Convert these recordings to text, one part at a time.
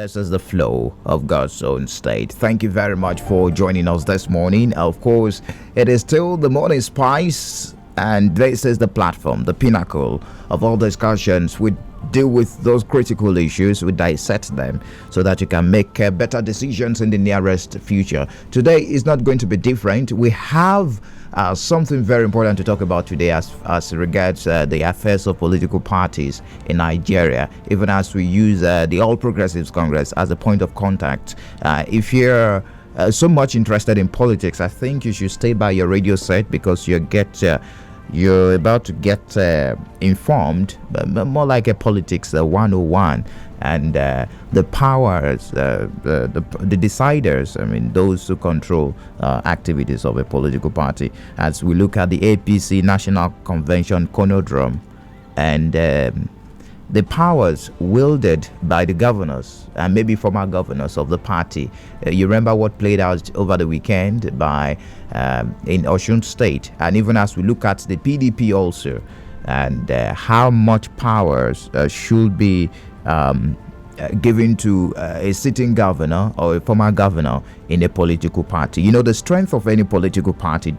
This is the flow of God's own state. Thank you very much for joining us this morning. Of course, it is still the morning spice, and this is the platform, the pinnacle of all discussions. We deal with those critical issues, we dissect them so that you can make better decisions in the nearest future. Today is not going to be different. We have something very important to talk about today as regards the affairs of political parties in Nigeria, even as we use the All Progressives Congress as a point of contact. If you're so much interested in politics, I think you should stay by your radio set, because you're about to get informed, but more like a politics 101, and the powers, the deciders, I mean, those who control activities of a political party, as we look at the APC National Convention conundrum and the powers wielded by the governors and maybe former governors of the party. You remember what played out over the weekend by in Osun State, and even as we look at the PDP also, and how much powers should be given to a sitting governor or a former governor in a political party. You know, the strength of any political party,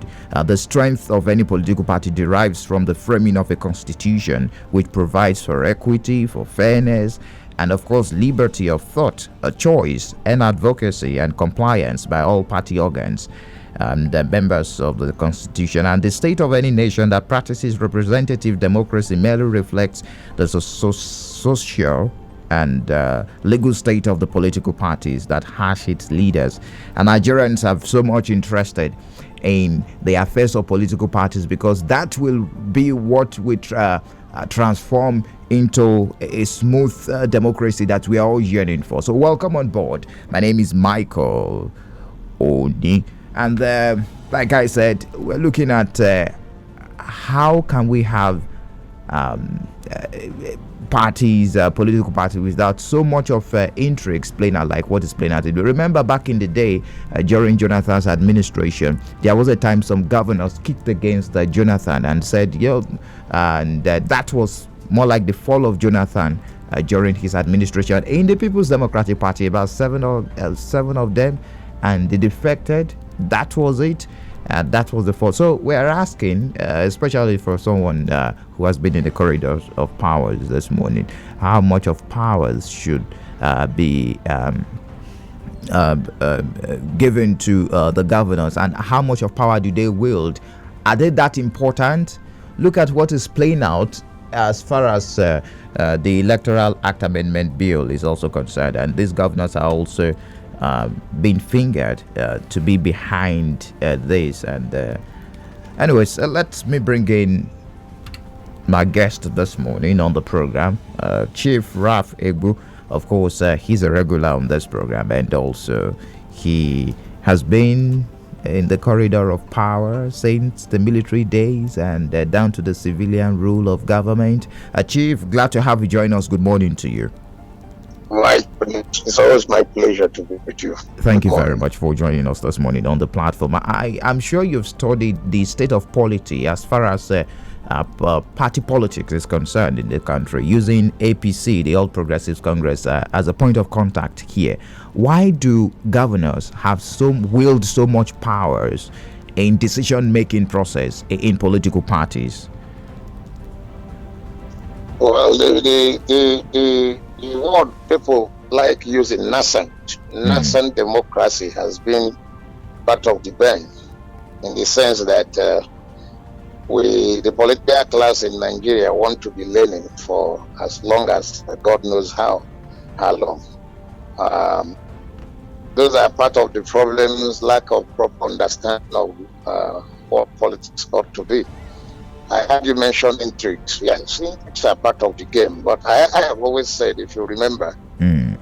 derives from the framing of a constitution which provides for equity, for fairness, and of course liberty of thought, a choice, and advocacy and compliance by all party organs and the members of the constitution. And the state of any nation that practices representative democracy merely reflects the social and legal state of the political parties that has its leaders. And Nigerians have so much interested in the affairs of political parties, because that will be what we transform into a smooth democracy that we are all yearning for. So welcome on board. My name is Michael Oni, and like I said, we're looking at how can we have parties, political parties, without so much of intrigues playing out like what is playing out. Remember back in the day, during Jonathan's administration, there was a time some governors kicked against Jonathan and said, and that was more like the fall of Jonathan during his administration. In the People's Democratic Party, about seven of them, and they defected. That was it. That was the fault. So we're asking, especially for someone who has been in the corridors of powers this morning, how much of powers should be given to the governors, and how much of power do they wield? Are they that important? Look at what is playing out as far as the Electoral Act Amendment Bill is also concerned, and these governors are also being fingered to be behind this. And anyways, let me bring in my guest this morning on the program, Chief Ralph Egbu. Of course, he's a regular on this program, and also he has been in the corridor of power since the military days and down to the civilian rule of government. Chief, glad to have you join us. Good morning to you. It's always my pleasure to be with you. Thank you very much for joining us this morning on the platform. I'm sure you've studied the state of polity as far as party politics is concerned in the country, using APC, the All Progressives Congress, as a point of contact here. Why do governors have wield so much powers in decision-making process in political parties? Well, the word people like using nascent democracy has been part of the brain, in the sense that the political class in Nigeria want to be learning for as long as God knows how long. Those are part of the problems, lack of proper understanding of what politics ought to be. I heard you mention intrigues. Yes, intrigues are part of the game. But I have always said, if you remember,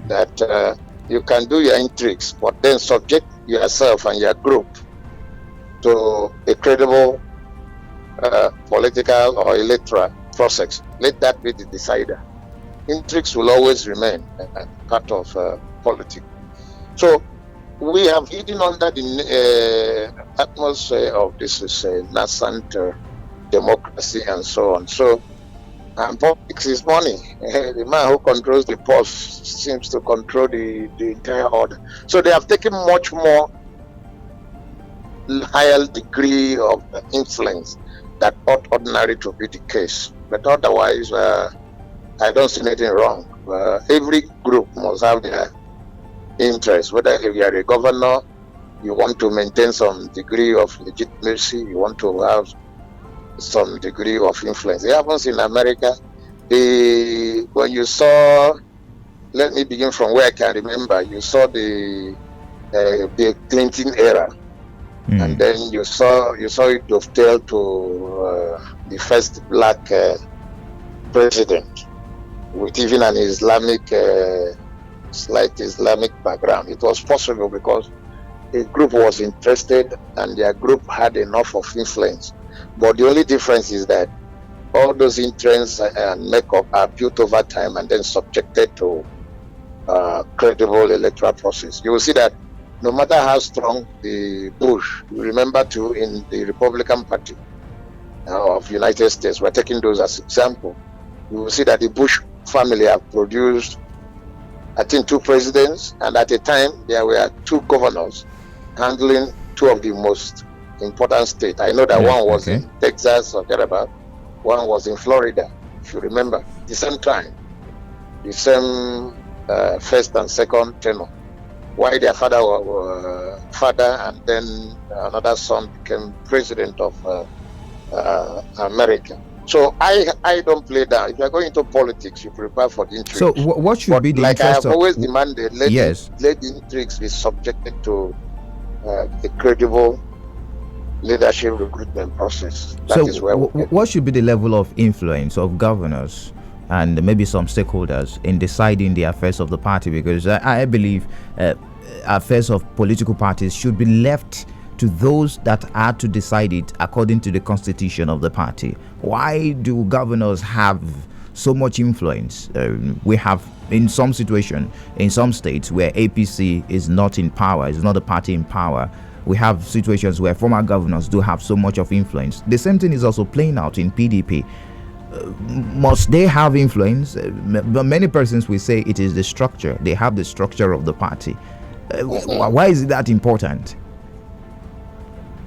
that you can do your intrigues, but then subject yourself and your group to a credible political or electoral process. Let that be the decider. Intrigues will always remain part of politics. So we have hidden under the atmosphere of this is nascent democracy and so on. So And politics is money. The man who controls the purse seems to control the entire order. So they have taken much more higher degree of influence that ought ordinary to be the case. But otherwise, I don't see anything wrong. Every group must have their interest. Whether if you are a governor, you want to maintain some degree of legitimacy, you want to have some degree of influence. It happens in America. When you saw, let me begin from where I can remember, you saw the Clinton era, and then you saw it dovetail to the first black president with even an Islamic, slight Islamic background. It was possible because a group was interested and their group had enough of influence. But the only difference is that all those interests and makeup are built over time and then subjected to credible electoral process. You will see that no matter how strong the Bush, you remember too, in the Republican Party of United States, we're taking those as example. You will see that the Bush family have produced, I think, 2 presidents, and at a time there were 2 governors handling 2 of the most important states. I know that one was in Texas or thereabout, one was in Florida, if you remember, the same time, the same first and second tenure. Why their father and then another son became president of America. So I don't play that. If you're going into politics, you prepare for the intrigues. So what should be the interest? Like I have always of... demanded, let the intrigues be subjected to a credible leadership recruitment process. That is where what should be the level of influence of governors and maybe some stakeholders in deciding the affairs of the party? Because I believe affairs of political parties should be left to those that are to decide it according to the constitution of the party. Why do governors have so much influence? We have, in some situation, in some states where APC is not in power, is not a party in power, we have situations where former governors do have so much of influence. The same thing is also playing out in PDP. Must they have influence? But many persons will say it is the structure. They have the structure of the party. Why is that important?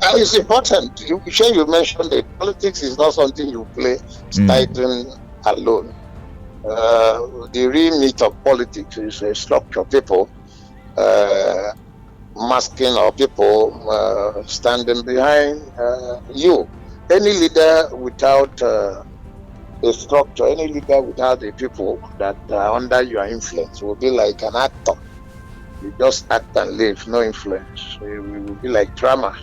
It's important. You mentioned that politics is not something you play standing alone. The real meat of politics is a structure. People masking or people standing behind you. Any leader without a structure, any leader without the people that are under your influence will be like an actor. You just act and live, no influence. It will be like drama.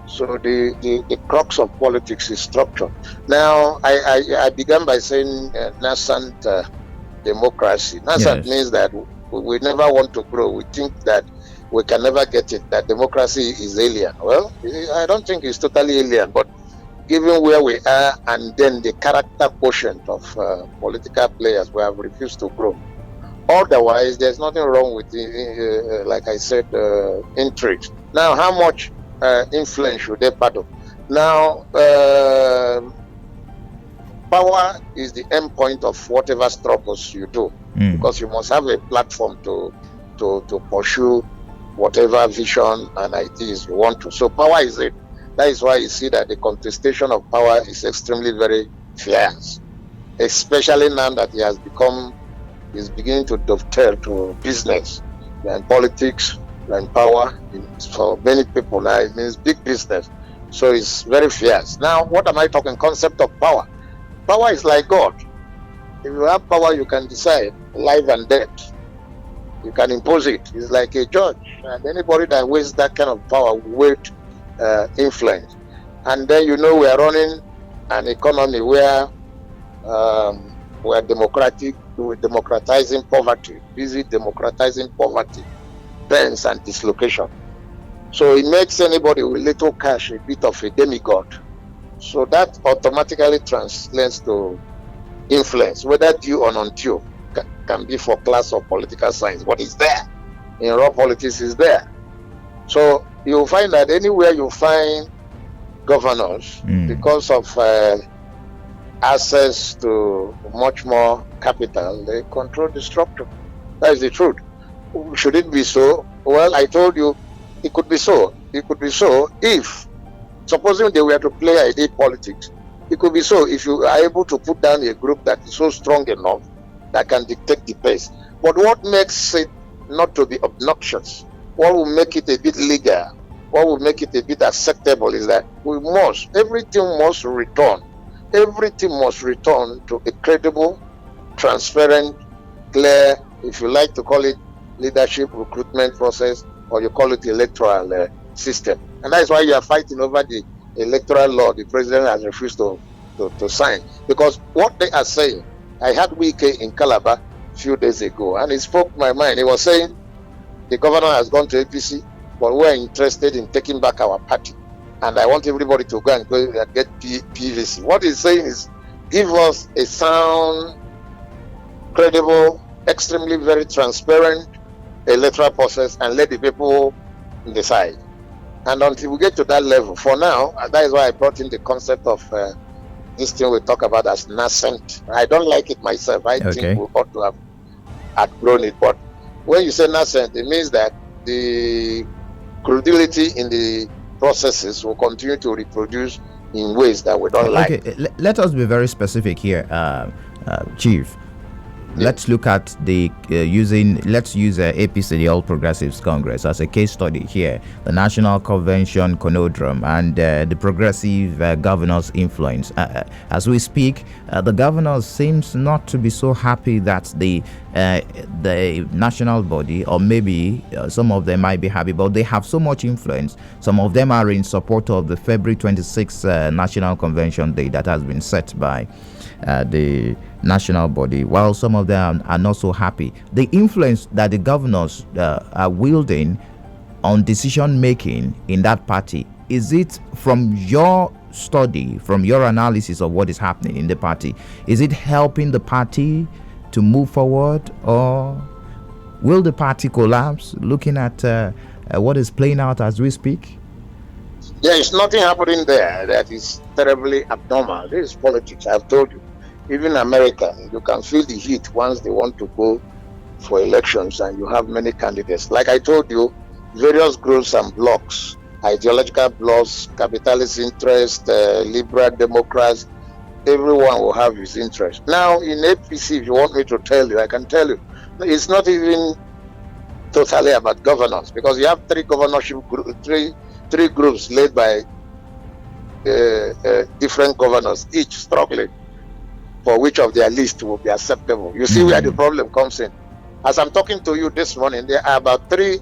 So the crux of politics is structure. Now, I began by saying nascent democracy. Nascent means that we never want to grow. We think that we can never get it, that democracy is alien. Well, I don't think it's totally alien, but given where we are and then the character quotient of political players, we have refused to grow. Otherwise, there's nothing wrong with the, like I said, intrigue. Now, how much influence should they battle? Now, power is the end point of whatever struggles you do, because you must have a platform to pursue whatever vision and ideas you want to. So power is it. That is why you see that the contestation of power is extremely very fierce, especially now that it is beginning to dovetail to business and politics and power. For many people now, it means big business. So it's very fierce. Now, what am I talking? Concept of power. Power is like God. If you have power, you can decide life and death. You can impose it. It's like a judge. And anybody that wastes that kind of power will influence. And then we are running an economy where we're democratizing poverty, busy democratizing poverty, pains and dislocation. So it makes anybody with little cash a bit of a demigod. So that automatically translates to influence, whether due or non-due, can be for class or political science. What is there in raw politics is there. So you'll find that anywhere you find governors, because of access to much more capital, they control the structure. That is the truth. Should it be so? Well, I told you, it could be so. It could be so if, supposing they were to play ID politics, it could be so if you are able to put down a group that is so strong enough that can dictate the pace. But what makes it not to be obnoxious, what will make it a bit legal, what will make it a bit acceptable is that everything must return to a credible, transparent, clear, if you like to call it leadership recruitment process, or you call it electoral system. And that is why you are fighting over the electoral law the president has refused to sign. Because what they are saying, I had Wike in Calabar a few days ago, and he spoke my mind. He was saying the governor has gone to APC, but we're interested in taking back our party. And I want everybody to go and get PVC. What he's saying is, give us a sound, credible, extremely very transparent electoral process and let the people decide. And until we get to that level, for now, that is why I brought in the concept of this thing we talk about as nascent. I don't like it myself. I think we ought to have outgrown it. But when you say nascent, it means that the credibility in the processes will continue to reproduce in ways that we don't like. Okay, let us be very specific here, Chief. Let's look at the let's use APC, the All Progressives Congress, as a case study here. The National Convention conundrum and the progressive governor's influence. As we speak, the governor seems not to be so happy that the national body, or maybe some of them might be happy, but they have so much influence. Some of them are in support of the February 26th National Convention Day that has been set by the national body, while some of them are not so happy. The influence that the governors are wielding on decision making in that party, is it, from your study, from your analysis of what is happening in the party, is it helping the party to move forward, or will the party collapse, looking at what is playing out as we speak? There is nothing happening there that is terribly abnormal. This is politics, I've told you. Even America, you can feel the heat once they want to go for elections and you have many candidates. Like I told you, various groups and blocks, ideological blocks, capitalist interest, liberal Democrats, everyone will have his interest. Now in APC, if you want me to tell you, I can tell you, it's not even totally about governance, because you have three groups led by different governors, each struggling for which of their list will be acceptable. You see where the problem comes in. As I'm talking to you this morning, there are about three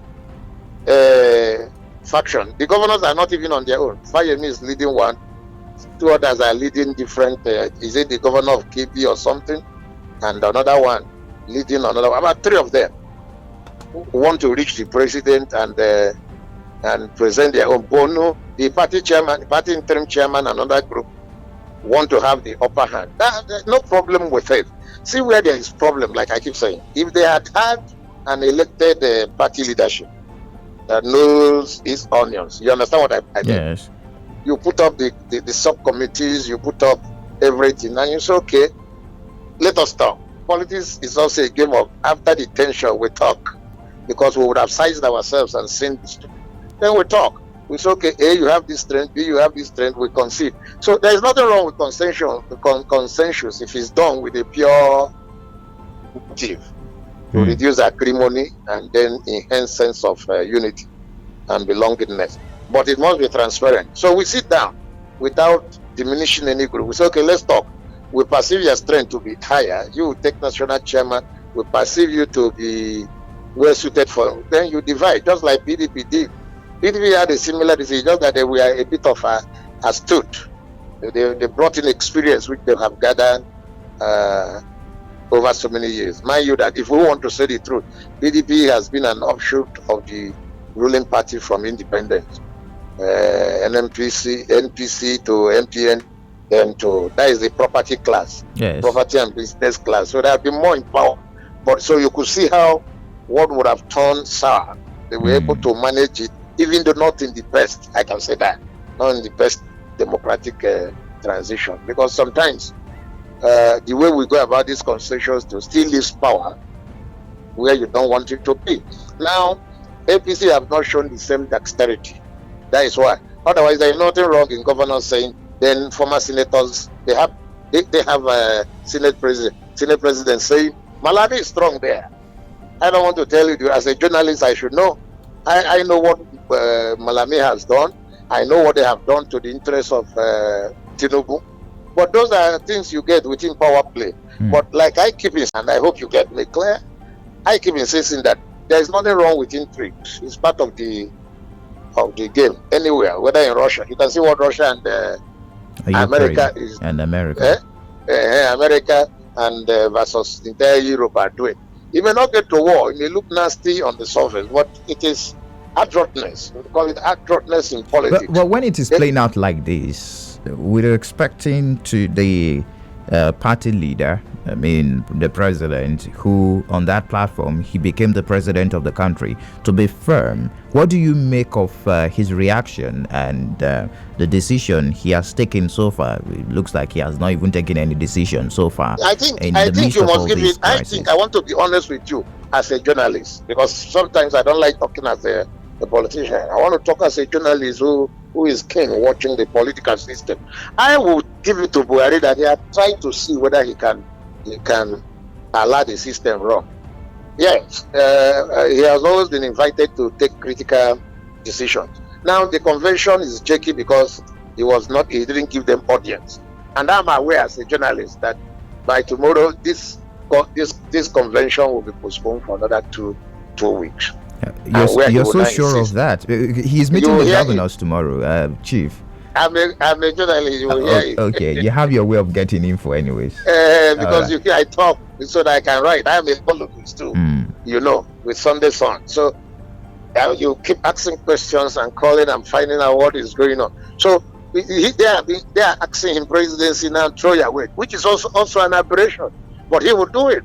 factions. The governors are not even on their own. Fayemi is leading one. Two others are leading different. Is it the governor of KB or something? And another one leading another one. About three of them who want to reach the president and present their own. Bono, the party chairman, party interim chairman, another group want to have the upper hand. There's no problem with it. See where there is problem, like I keep saying. If they had an elected party leadership that knows its onions, you understand what I mean? Yes. You put up the subcommittees, you put up everything, and you say, okay, let us talk. Politics is also a game of, after the tension, we talk. Because we would have sized ourselves and seen this. Then we talk. We say, okay, A, you have this strength, B, you have this strength, we concede. So there's nothing wrong with consensus if it's done with a pure motive to reduce acrimony and then enhance sense of unity and belongingness. But it must be transparent. So we sit down without diminishing any group. We say, okay, let's talk. We perceive your strength to be higher. You take national chairman. We perceive you to be well suited for. Then you divide, just like PDP did. PDP had a similar decision, just that they were a bit of astute. They brought in experience which they have gathered over so many years. Mind you that if we want to say the truth, PDP has been an offshoot of the ruling party from independence. NPC to MPN, then to, that is the property class, yes. Property and business class. So they have been more in power. But so you could see how what would have turned sour. They were able to manage it, even though not in the best, I can say that, not in the best democratic transition. Because sometimes the way we go about these concessions to still leaves power where you don't want it to be. Now, APC have not shown the same dexterity. That is why. Otherwise, there is nothing wrong in governors saying, then former senators, they have a Senate president saying, Malami is strong there. I don't want to tell you, as a journalist, I should know. I know what Malami has done. I know what they have done to the interests of Tinubu. But those are things you get within power play. But like I keep insisting, and I hope you get me clear, I keep insisting that there is nothing wrong with intrigues. It's part of the game anywhere, whether in Russia. You can see what Russia and America is. And America. America and versus the entire Europe are doing. It may not get to war. It may look nasty on the surface, but it is adroitness. We call it adroitness in politics. But when it is playing out like this, we're expecting to the party leader, I mean the president, who on that platform he became the president of the country, to be firm. What do you make of his reaction and the decision he has taken so far? It looks like he has not even taken any decision so far. I think you must give it. I want to be honest with you as a journalist, because sometimes I don't like talking as a politician. I want to talk as a journalist who is keen watching the political system. I would give it to Buhari that he had tried to see whether he can allow the system run. Yes, he has always been invited to take critical decisions. Now the convention is shaky because he didn't give them audience. And I'm aware as a journalist that by tomorrow this convention will be postponed for another two weeks. You're so sure of that? He's meeting the governors tomorrow, Chief. I'm a journalist. You will hear it. Okay, you have your way of getting info, anyways. Because I talk so that I can write. I'm a columnist too, with Sunday Sun. So you keep asking questions and calling and finding out what is going on. So they are asking him presidency now, throw your weight, which is also an aberration. But he will do it.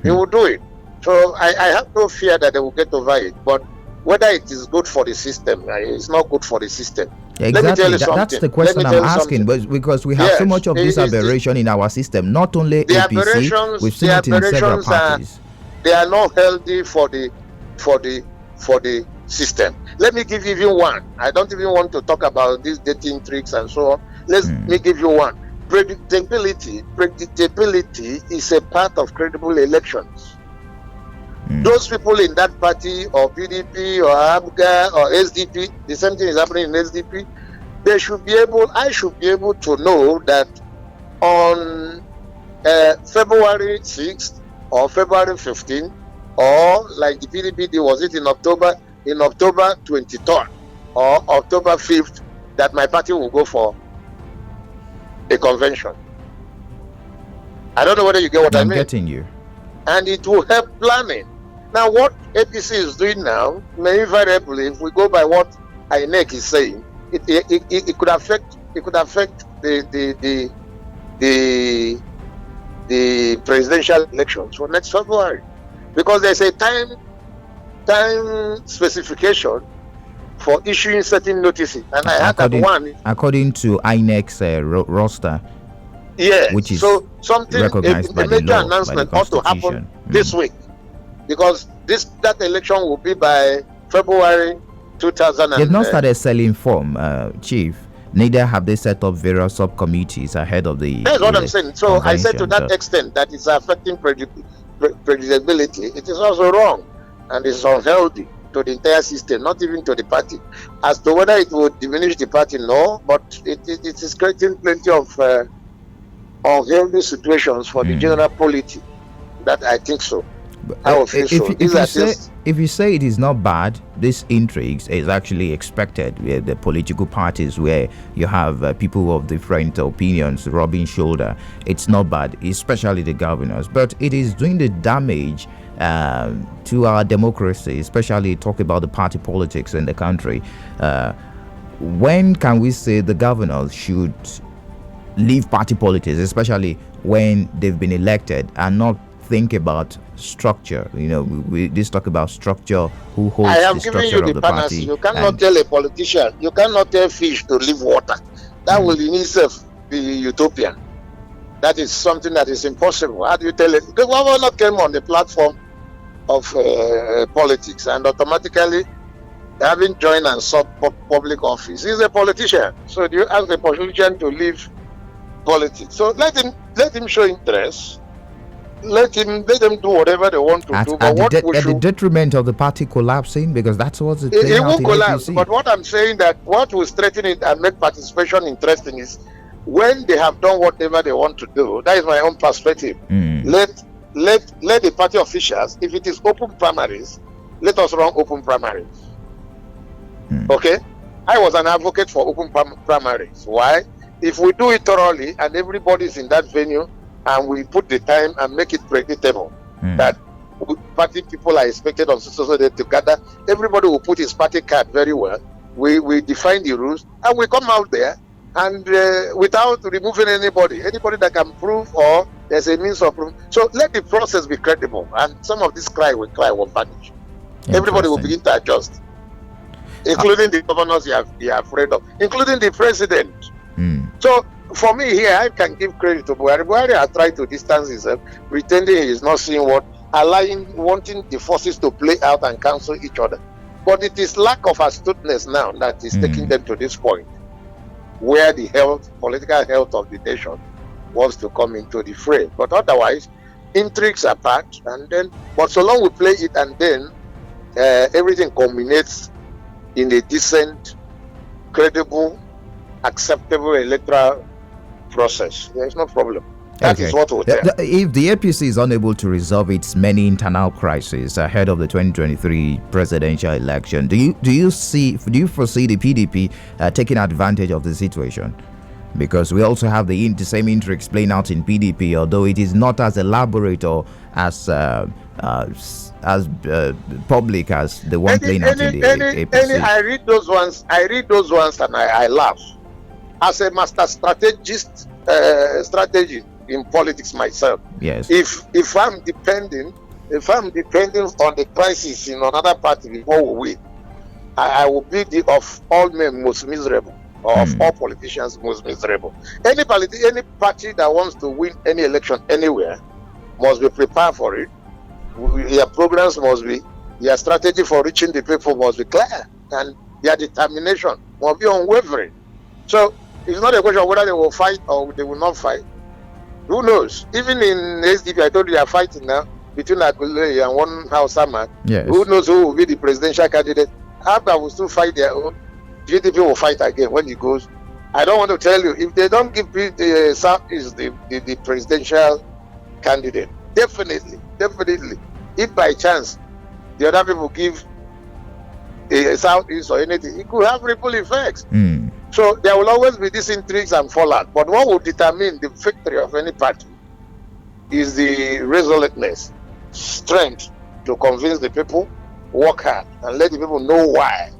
He will do it. So I have no fear that they will get over it. But whether it is good for the system, it's not good for the system. Exactly. Let me tell you something. That's the question I'm asking, but because we have so much of this aberration in our system, not only the APC, we've seen it in several parties. They are not healthy for the system. Let me give you even one. I don't even want to talk about these dating tricks and so on. Let me give you one. Predictability is a part of credible elections. Those people in that party or PDP or ABGA or SDP, the same thing is happening in SDP. I should be able to know that on February 6th or February 15th, or like the PDP, was it in October 23rd or October 5th, that my party will go for a convention. I don't know whether you get what I mean. I'm getting you. And it will help planning. Now, what APC is doing now, may invariably, if we go by what INEC is saying, it could affect the presidential elections for next February, because there's a time specification for issuing certain notices, and I had that one according to INEC's roster. Yes, which is so something recognized by the major law, announcement by the ought to happen Constitution. this week, because that election will be by February 2000. They've not started selling form, Chief. Neither have they set up various subcommittees ahead of the. That's what I'm saying. So I said to that extent that it's affecting predictability. It is also wrong, and it's unhealthy to the entire system, not even to the party. As to whether it would diminish the party, no, but it is creating plenty of unhealthy situations for the general polity. That I think so. I will feel so. If you say it is not bad, this intrigues is actually expected. The political parties where you have people of different opinions rubbing shoulder, it's not bad, especially the governors. But it is doing the damage to our democracy, especially talk about the party politics in the country. When can we say the governors should leave party politics, especially when they've been elected, and not think about structure? We just talk about structure. Who holds the structure of the party? You cannot tell a politician, you cannot tell fish to leave water. That will in itself be utopian. That is something that is impossible. How do you tell it? The governor came on the platform of politics and automatically, having joined and sought public office, he's a politician. So do you ask the politician to leave politics? So let him show interest. Let them do whatever they want to do. But at the detriment of the party collapsing, because that's what's it won't collapse. APC. But what I'm saying, that what will strengthen it and make participation interesting is when they have done whatever they want to do. That is my own perspective. Let the party officials, if it is open primaries, let us run open primaries. Okay, I was an advocate for open primaries. Why? If we do it thoroughly and everybody is in that venue, and we put the time and make it predictable that party people are expected on social day to gather, everybody will put his party card very well. We define the rules and we come out there and without removing anybody that can prove or there's a means of proof. So let the process be credible, and some of this cry will vanish. Everybody will begin to adjust, including the governors you are afraid of, including the president. So for me here, I can give credit to Buhari. Buhari has tried to distance himself, pretending he is not seeing wanting the forces to play out and cancel each other. But it is lack of astuteness now that is taking them to this point, where the political health of the nation wants to come into the fray. But otherwise, intrigues apart, but so long we play it and then everything culminates in a decent, credible, acceptable electoral process, there is no problem. That is what we'll tell. If the APC is unable to resolve its many internal crises ahead of the 2023 presidential election, do you foresee the PDP taking advantage of the situation? Because we also have the same intrigues playing out in PDP, although it is not as elaborate or as public as the one playing out in the APC. I read those ones and I laugh. As a master strategist, strategy in politics myself. Yes. If I'm depending on the crisis in another party before we win, I will be of all men most miserable, or of all politicians most miserable. Any party that wants to win any election anywhere must be prepared for it. Their programs must be, their strategy for reaching the people must be clear, and their determination must be unwavering. So it's not a question of whether they will fight or they will not fight. Who knows? Even in SDP, I told you they are fighting now between Aguilera and one House Ahmad. Yes. Who knows who will be the presidential candidate? After will still fight their own. GDP will fight again when he goes. I don't want to tell you, if they don't give the South is the presidential candidate, definitely. If by chance the other people give a Southeast or anything, it could have ripple effects. So there will always be these intrigues and fallout. But what will determine the victory of any party is the resoluteness, strength to convince the people, work hard, and let the people know why.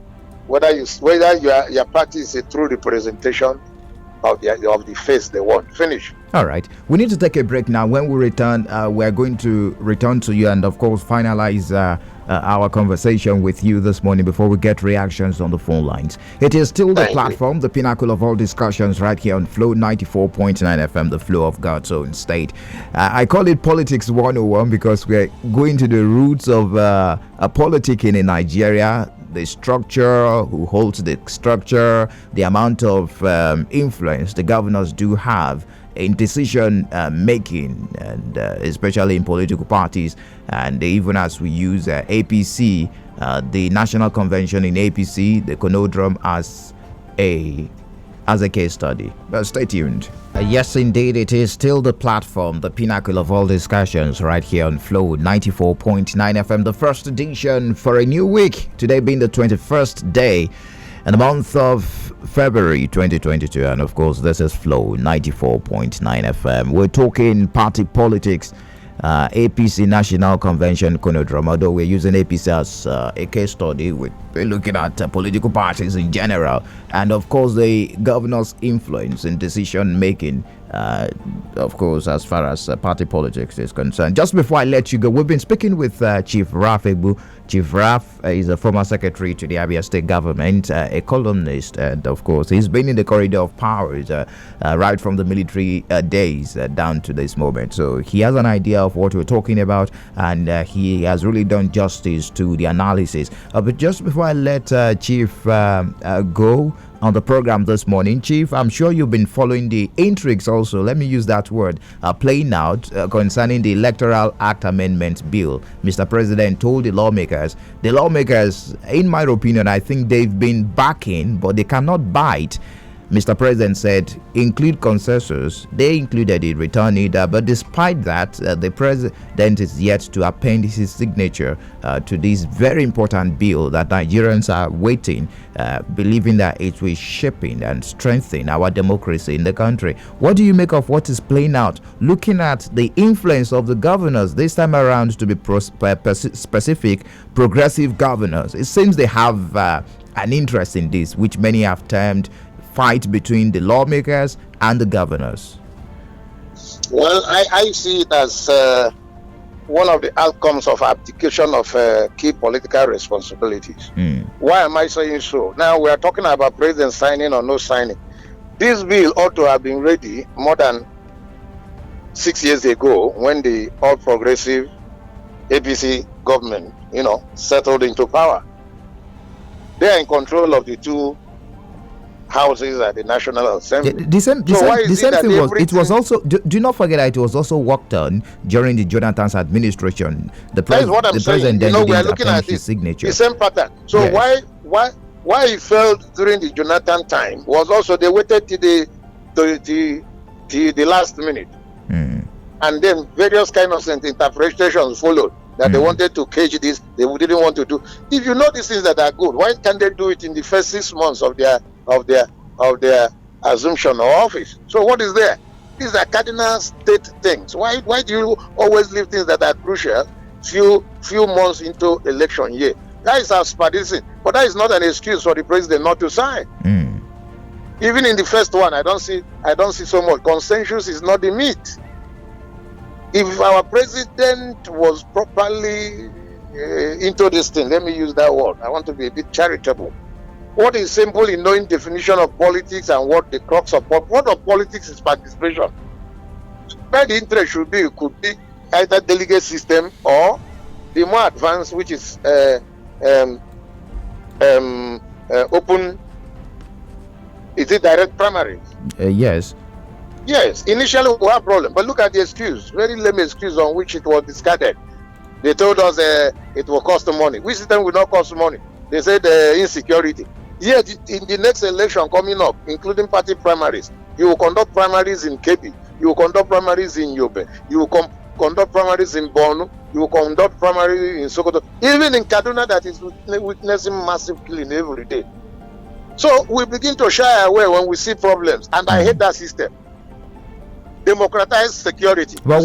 Whether your party is a true representation of the face they want. Finish. All right. We need to take a break now. When we return, we're going to return to you and, of course, finalize our conversation with you this morning before we get reactions on the phone lines. It is still the platform, the pinnacle of all discussions, right here on Flow 94.9 FM, the flow of God's own state. I call it Politics 101 because we're going to the roots of politicking in Nigeria, the structure, who holds the structure, the amount of influence the governors do have in decision making, and especially in political parties. And even as we use APC, the National Convention in APC, the conundrum as a case study. Stay tuned. Yes, indeed, it is still the platform, the pinnacle of all discussions, right here on Flow 94.9 FM, the first edition for a new week. Today being the 21st day in the month of February 2022, and of course, this is Flow 94.9 FM. We're talking party politics, APC National Convention conundrum. Although we're using APC as a case study, we're looking at political parties in general, and of course the governor's influence in decision making of course, as far as party politics is concerned. Just before I let you go, we've been speaking with Chief Raf Egbu. Chief Raf is a former secretary to the Abia State government, a columnist, and of course, he's been in the corridor of powers right from the military days down to this moment. So he has an idea of what we're talking about, and he has really done justice to the analysis. But just before I let Chief go on the program this morning, Chief, I'm sure you've been following the intrigues also, let me use that word, playing out concerning the Electoral Act Amendment Bill. Mr. President told the lawmakers, in my opinion, I think they've been backing, but they cannot bite. Mr. President said, include consensus. They included it, return it. But despite that, the president is yet to append his signature to this very important bill that Nigerians are waiting, believing that it will shaping and strengthen our democracy in the country. What do you make of what is playing out? Looking at the influence of the governors this time around, to be specific, progressive governors. It seems they have an interest in this, which many have termed fight between the lawmakers and the governors. Well, I see it as one of the outcomes of abdication of key political responsibilities. Why am I saying so? Now we are talking about president signing or no signing. This bill ought to have been ready more than 6 years ago, when the All Progressive APC government, settled into power. They are in control of the two houses at the National Assembly. The same thing was, it was also, do not forget that it was also worked on during the Jonathan's administration. That is what I'm saying. President we are looking at his signature. The same pattern. So yes. why it failed during the Jonathan time was also they waited till the last minute. And then various kind of interpretations followed that they wanted to cage this, they didn't want to do. If you know these things that are good, why can't they do it in the first 6 months of their assumption of office? So what is there? These are cardinal state things. Why do you always leave things that are crucial few months into election year? That is asparagism, but that is not an excuse for the president not to sign. Even in the first one, I don't see so much. Consensus is not the meat. If our president was properly into this thing, let me use that word. I want to be a bit charitable. What is simple in knowing definition of politics and what the crux of politics is participation. Where the interest should be, it could be either delegate system or the more advanced, which is open. Is it direct primaries? Yes. Yes, initially we have a problem, but look at the excuse, very lame excuse on which it was discarded. They told us it will cost money. Which system will not cost money? They said insecurity. Yet in the next election coming up, including party primaries, you will conduct primaries in Kebbi, you will conduct primaries in Yobe, you will conduct primaries in Borno, you will conduct primaries in Sokoto, even in Kaduna that is witnessing massive killing every day. So we begin to shy away when we see problems, and I hate that system. Democratized security. Well,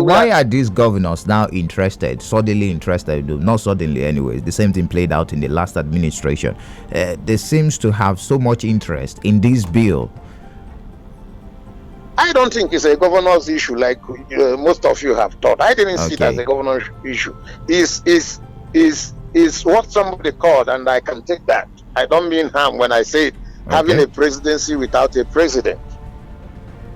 why are these governors now suddenly interested? Not suddenly anyways. The same thing played out in the last administration. There seems to have so much interest in this bill. I don't think it's a governor's issue like most of you have thought. I didn't see it as a governor's issue. Is what somebody called, and I can take that. I don't mean harm when I say it, having a presidency without a president.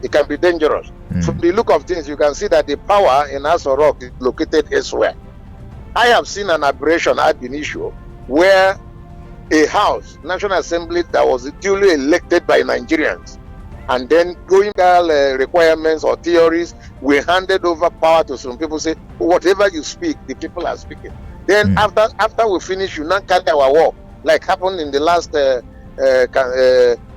It can be dangerous. From the look of things, you can see that the power in Aso Rock is located elsewhere. I have seen an aberration ad initio where a house, National Assembly, that was duly elected by Nigerians, and then going down requirements or theories, we handed over power to some people. Say, whatever you speak, the people are speaking. Then after we finish, you now carry our work, like happened in the last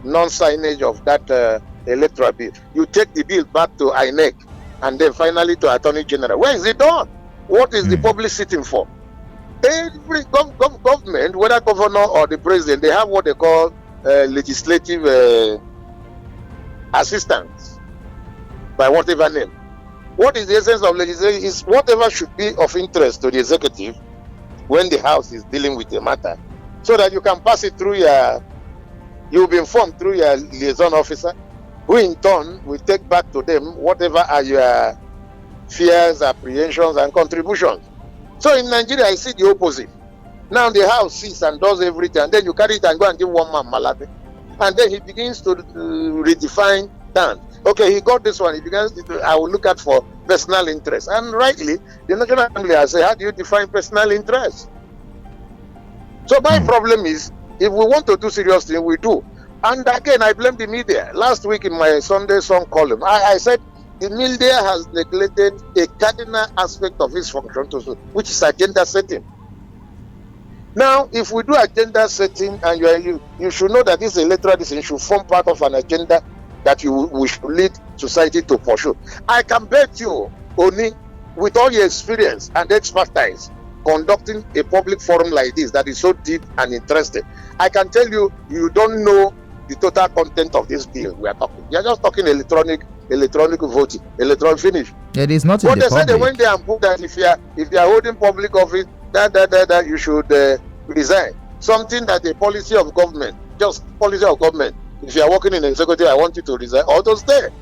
non-signage of that electoral bill. You take the bill back to INEC and then finally to Attorney General. Where is it done? What is the public sitting for? Every government, whether governor or the president, they have what they call legislative assistants by whatever name. What is the essence of legislation? Is whatever should be of interest to the executive when the House is dealing with the matter, so that you can pass it through you'll be informed through your liaison officer, who in turn will take back to them whatever are your fears, apprehensions, and contributions. So in Nigeria, I see the opposite. Now the house sees and does everything, and then you carry it and go and give one man malade. And then he begins to redefine that. Okay, he got this one. He begins to, I will look at for personal interest. And rightly, the National Assembly has said, how do you define personal interest? So my problem is, if we want to do serious things, we do. And again, I blame the media. Last week in my Sunday Song column, I said the media has neglected a cardinal aspect of its function, which is agenda setting. Now, if we do agenda setting, and you should know that this electoral decision should form part of an agenda that we should lead society to pursue. I can bet you, Oni, with all your experience and expertise conducting a public forum like this that is so deep and interesting, I can tell you, you don't know the total content of this bill we are talking. You are just talking electronic voting, electronic finish. It is not in the public. But they said they went there and put that if you are holding public office, that you should resign. Something that the policy of government, just policy of government. If you are working in executive, I want you to resign. All those there.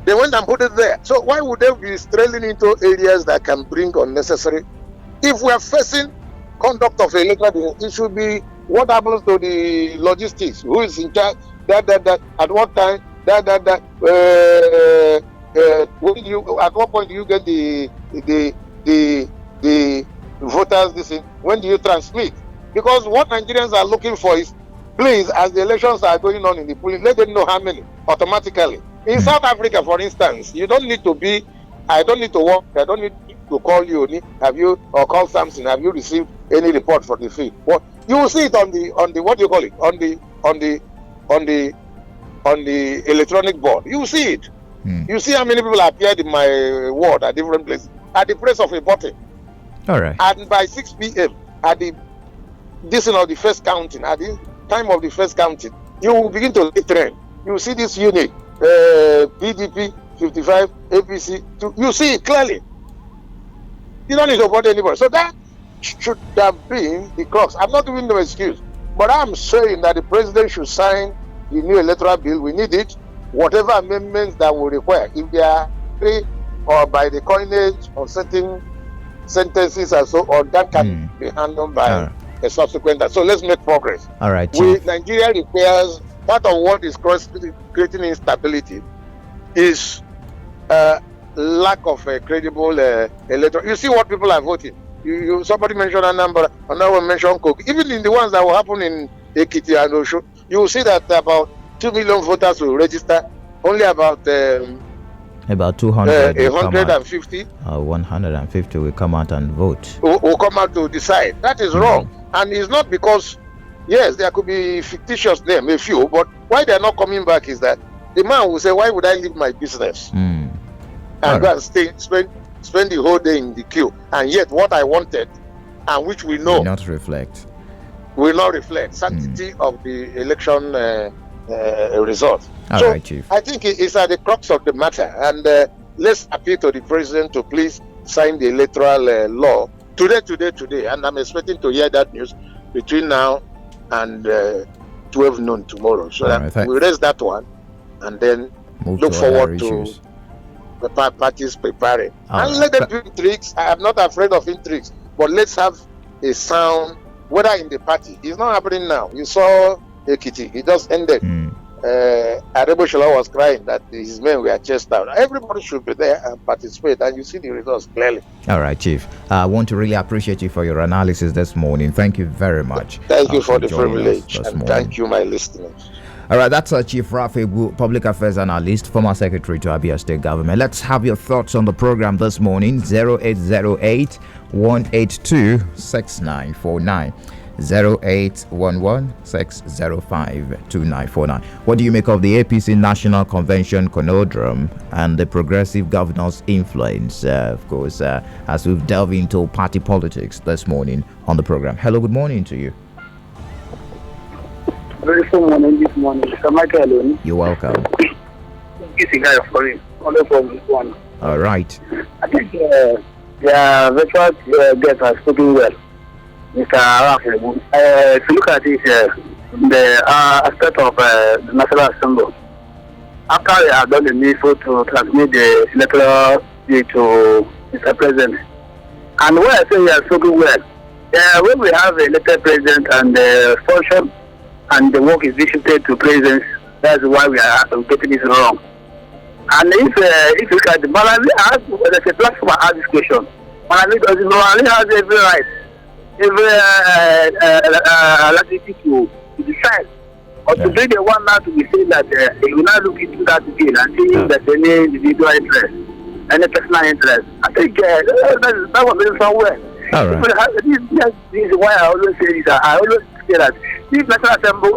They went and put it there. So why would they be straying into areas that can bring unnecessary? If we are facing conduct of electoral, it should be what happens to the logistics. Who is in charge? At what time? At what point do you get the voters? This thing? When do you transmit? Because what Nigerians are looking for is, please, as the elections are going on in the polling, let them know how many automatically. In South Africa, for instance, you don't need to be. I don't need to work. I don't need to call you. Have you or call Samson? Have you received any report for the field? What you will see it on the what do you call it on the electronic board. You will see it. You see how many people appeared in my ward at different places at the press of a button. All right. And by 6 p.m. at the the first counting, at the time of the first counting, you will begin to trend. You will see this unit, PDP 55, APC 2. You see it clearly. You don't need to bother anybody. So that should have been the crux. I'm not giving no excuse, but I'm saying that the president should sign the new electoral bill. We need it. Whatever amendments that will require, if they are free or by the coinage of certain sentences and so on, that can be handled by a subsequent. So let's make progress. All right. Nigeria requires, part of what is creating instability is lack of a credible electoral. You see what people are voting. Somebody mentioned a number, another one mentioned Coke. Even in the ones that will happen in Ekiti and Osho, you will see that about 2 million voters will register. Only about 200 150 150 will come out and vote. Will come out to decide. That is wrong. And it's not because, yes, there could be fictitious name, a few, but why they're not coming back is that the man will say, why would I leave my business and go and spend the whole day in the queue? And yet what I wanted, and which we know will not reflect sanctity of the election result. All right, Chief. I think it's at the crux of the matter, and let's appeal to the president to please sign the electoral law today, and I'm expecting to hear that news between now and 12 noon tomorrow, so that we raise that one and then look forward to the parties preparing. And let them do intrigues. I am not afraid of intrigues, but let's have a sound, whether in the party. It's not happening now. You saw Ekiti, it just ended. Areboshola was crying that his men were chased out. Everybody should be there and participate, and you see the results clearly. All right, Chief. I want to really appreciate you for your analysis this morning. Thank you very much. Thank you for the privilege, and thank you, my listeners. All right, that's Chief Rafi, Public Affairs Analyst, former Secretary to Abia State Government. Let's have your thoughts on the program this morning. 0808 182 6949. 0811-605-2949. What do you make of the APC National Convention conundrum and the progressive governor's influence, of course, as we've delved into party politics this morning on the program? Hello, good morning to you. Very good morning this morning. Mr. Michael. You're welcome. This is guy for him. All right. I think the virtual guest has spoken well. Mr. Rafi, if you look at this, the aspect of the National Assembly, after they have done the needful to transmit the electoral deed to Mr. President. And when I say he has spoken well, when we have a elected president and the function and the work is distributed to presidents, that's why we are getting this wrong. And if you look at the Malawi, there's a platform I ask this question. Malawi has every right, every latitude to decide. Or to be the one now to be saying that he will not look into that again and see if there's any individual interest, any personal interest. I think that was going somewhere. All right. This is why I always say this. I always say that if National Assembly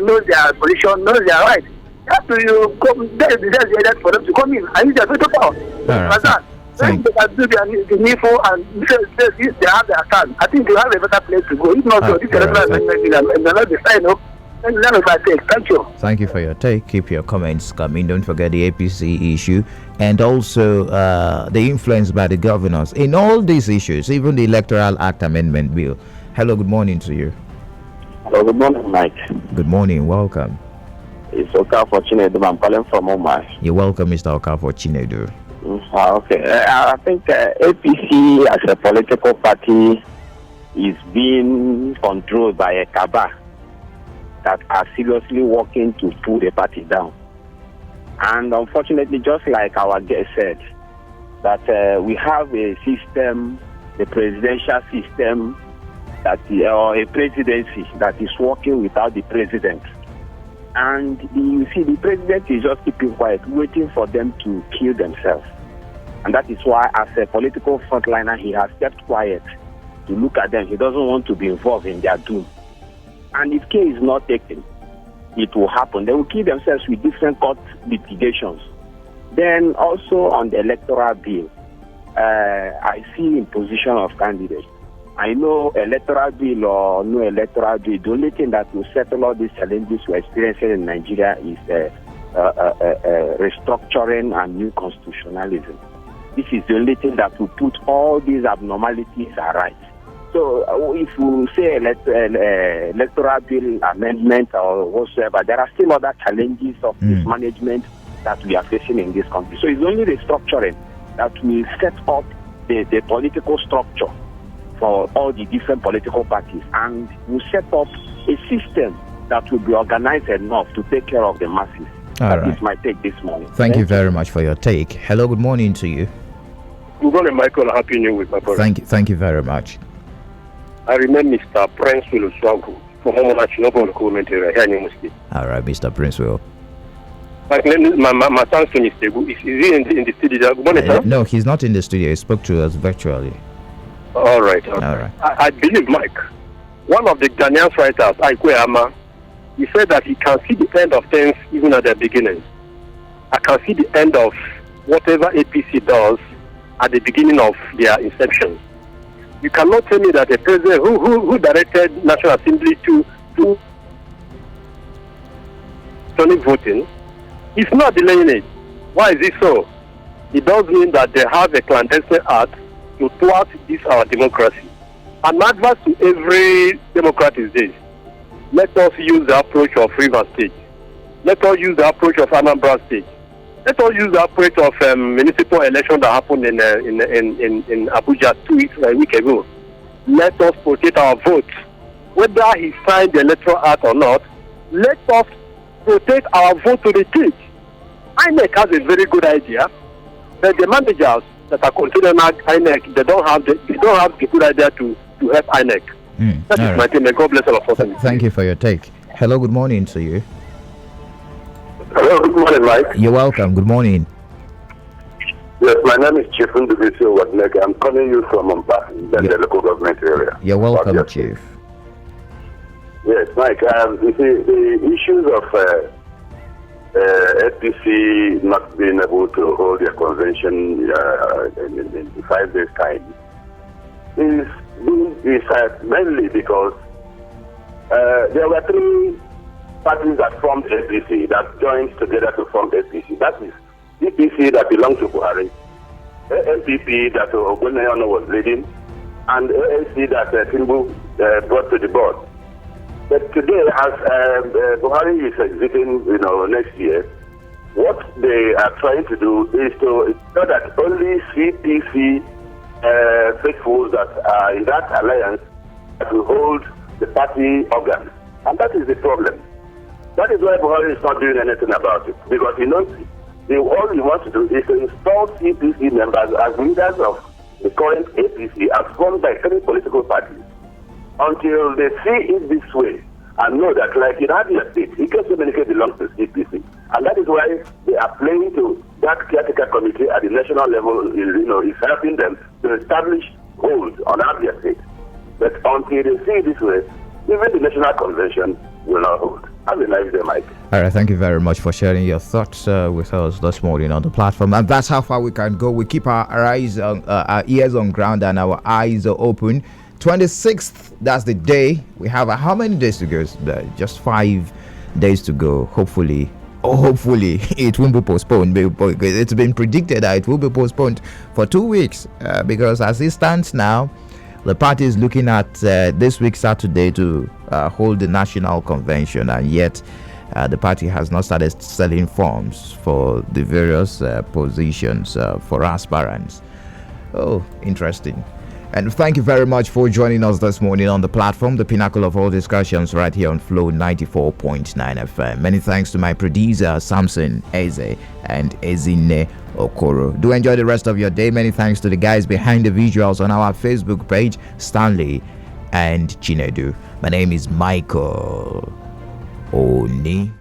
knows their position, knows their right, you have to come there the for them to come in and use their veto power. Right. They can do the needful and they have their stand. I think they have a better place to go. If not, this they're not deciding. Thank you. Thank you for your take. Keep your comments coming. Don't forget the APC issue and also the influence by the governors in all these issues, even the Electoral Act Amendment Bill. Hello, good morning to you. Hello, good morning, Mike. Good morning, welcome. It's Okafor Chinedu. I'm calling from Omar. You're welcome, Mr. Okafor Chinedu. Okay. I think APC as a political party is being controlled by a cabal that are seriously working to pull the party down. And unfortunately, just like our guest said, that we have a system, the presidential system, or a presidency that is working without the president. And you see, the president is just keeping quiet, waiting for them to kill themselves. And that is why, as a political frontliner, he has kept quiet to look at them. He doesn't want to be involved in their doom. And if care is not taken, it will happen. They will kill themselves with different court litigations. Then also on the electoral bill, I see imposition of candidates. I know electoral bill or no electoral bill, the only thing that will settle all these challenges we're experiencing in Nigeria is restructuring and new constitutionalism. This is the only thing that will put all these abnormalities right. So if we say electoral bill amendment or whatsoever, there are still other challenges of mismanagement that we are facing in this country. So it's only restructuring that will set up the political structure for all the different political parties, and will set up a system that will be organized enough to take care of the masses. That is my take this morning. Thank you very much for your take. Hello, good morning to you. Good morning, Michael. Happy New Week, my brother. Thank you very much. I remember Mr. Prince Will Swangu from Homonachi Noble Government area here in Muslim. All right, Mr. Prince Will. My son's name is Tegu. Is he in the studio? Good morning, sir. No, he's not in the studio. He spoke to us virtually. All right. I believe, Mike, one of the Ghanaian writers, Aikwe Ama, he said that he can see the end of things even at the beginning. I can see the end of whatever APC does at the beginning of their inception. You cannot tell me that a president who directed National Assembly to electronic voting is not delaying it. Why is it so? It does mean that they have a clandestine act to thwart this our democracy. And advice to every Democrat is this: let us use the approach of Rivers State. Let us use the approach of Anambra State. Let us use the approach of municipal election that happened in Abuja 2 weeks, a week ago. Let us protect our votes. Whether he signed the Electoral Act or not, let us protect our vote to the teeth. INEC has a very good idea, but the managers that are controlling INEC, they don't have the good idea to help INEC. That is my thing. God bless all of us. Thank you for your take. Hello, good morning to you. Hello, good morning, Mike. You're welcome. Good morning. Yes, my name is Chief Ndubisi Wadneke. I'm calling you from Mumbai, in the local government area. You're welcome, Chief. Yes, Mike. You see, the issues of APC not being able to hold their convention in 5 days' time is mainly because there were 3 parties that formed APC, that joined together to form APC. That is DPC that belonged to Buhari, MPP that Ogunayano was leading, and ANC that Tinubu brought to the board. But today, as Buhari is exiting, next year, what they are trying to do is to ensure that only CPC faithfuls that are in that alliance will hold the party organ. And that is the problem. That is why Buhari is not doing anything about it. Because he knows all he wants to do is to install CPC members as leaders of the current APC as formed by 3 political parties until they see it this way and know that, like in Abia State, Ike Semenike belongs to CPC. And that is why they are playing to that caretaker committee at the national level, is helping them to establish hold on Abia State. But until they see it this way, even the national convention will not hold. Have a nice day, Mike. All right, thank you very much for sharing your thoughts with us this morning on the platform. And that's how far we can go. We keep our eyes on, our ears on ground, and our eyes are open. 26th, that's the day. We have how many days to go? Just 5 days to go. Hopefully it won't be postponed. It's been predicted that it will be postponed for 2 weeks because as it stands now, the party is looking at this week Saturday to hold the national convention, and yet the party has not started selling forms for the various positions for aspirants. Oh, interesting. And thank you very much for joining us this morning on the platform, the pinnacle of all discussions right here on Flow 94.9 FM. Many thanks to my producer, Samson Eze and Ezine Okoro. Do enjoy the rest of your day. Many thanks to the guys behind the visuals on our Facebook page, Stanley and Chinedu. My name is Michael Oni.